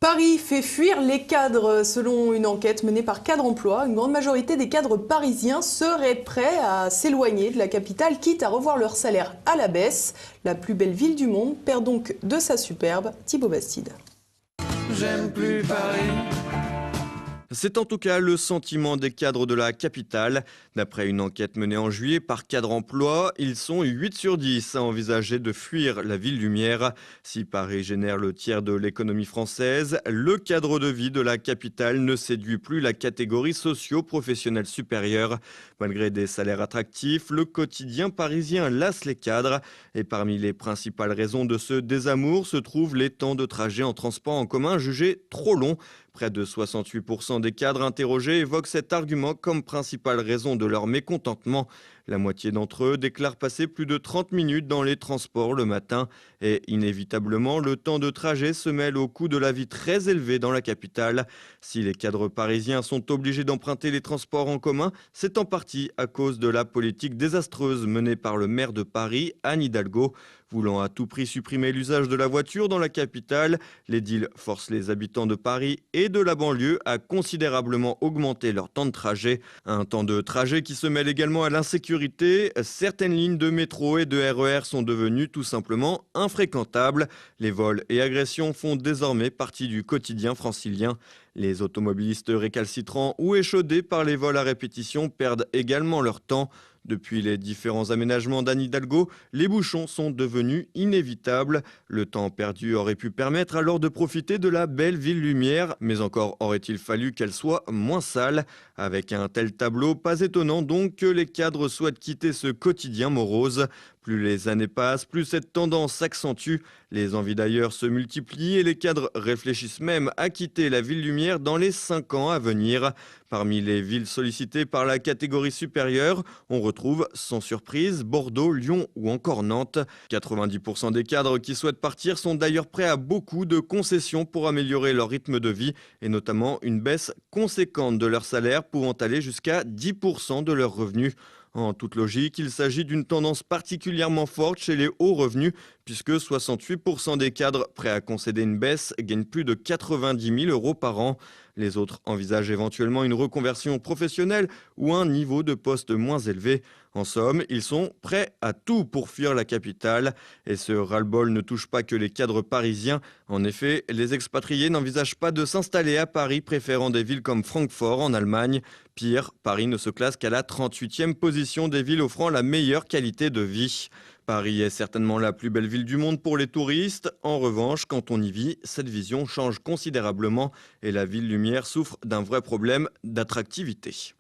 Paris fait fuir les cadres. Selon une enquête menée par Cadre Emploi, une grande majorité des cadres parisiens seraient prêts à s'éloigner de la capitale, quitte à revoir leur salaire à la baisse. La plus belle ville du monde perd donc de sa superbe. Thibaut Bastide. J'aime plus Paris. C'est en tout cas le sentiment des cadres de la capitale. D'après une enquête menée en juillet par Cadre Emploi, ils sont 8 sur 10 à envisager de fuir la ville lumière. Si Paris génère le tiers de l'économie française, le cadre de vie de la capitale ne séduit plus la catégorie socio-professionnelle supérieure. Malgré des salaires attractifs, le quotidien parisien lasse les cadres. Et parmi les principales raisons de ce désamour se trouvent les temps de trajet en transport en commun jugés trop longs. Près de 68% des cadres interrogés évoquent cet argument comme principale raison de leur mécontentement. La moitié d'entre eux déclarent passer plus de 30 minutes dans les transports le matin. Et inévitablement, le temps de trajet se mêle au coût de la vie très élevé dans la capitale. Si les cadres parisiens sont obligés d'emprunter les transports en commun, c'est en partie à cause de la politique désastreuse menée par le maire de Paris, Anne Hidalgo. Voulant à tout prix supprimer l'usage de la voiture dans la capitale, l'édile force les habitants de Paris et de la banlieue à considérablement augmenter leur temps de trajet. Un temps de trajet qui se mêle également à l'insécurité. Certaines lignes de métro et de RER sont devenues tout simplement infréquentables. Les vols et agressions font désormais partie du quotidien francilien. Les automobilistes récalcitrants ou échaudés par les vols à répétition perdent également leur temps. Depuis les différents aménagements d'Anne Hidalgo, les bouchons sont devenus inévitables. Le temps perdu aurait pu permettre alors de profiter de la belle ville lumière, mais encore aurait-il fallu qu'elle soit moins sale. Avec un tel tableau, pas étonnant donc que les cadres souhaitent quitter ce quotidien morose. Plus les années passent, plus cette tendance s'accentue. Les envies d'ailleurs se multiplient et les cadres réfléchissent même à quitter la ville lumière dans les 5 ans à venir. Parmi les villes sollicitées par la catégorie supérieure, on retrouve sans surprise Bordeaux, Lyon ou encore Nantes. 90% des cadres qui souhaitent partir sont d'ailleurs prêts à beaucoup de concessions pour améliorer leur rythme de vie et notamment une baisse conséquente de leur salaire pouvant aller jusqu'à 10% de leurs revenus. En toute logique, il s'agit d'une tendance particulièrement forte chez les hauts revenus, puisque 68% des cadres prêts à concéder une baisse gagnent plus de 90 000 euros par an. Les autres envisagent éventuellement une reconversion professionnelle ou un niveau de poste moins élevé. En somme, ils sont prêts à tout pour fuir la capitale. Et ce ras-le-bol ne touche pas que les cadres parisiens. En effet, les expatriés n'envisagent pas de s'installer à Paris, préférant des villes comme Francfort en Allemagne. Pire, Paris ne se classe qu'à la 38e position des villes offrant la meilleure qualité de vie. Paris est certainement la plus belle ville du monde pour les touristes. En revanche, quand on y vit, cette vision change considérablement et la ville lumière souffre d'un vrai problème d'attractivité.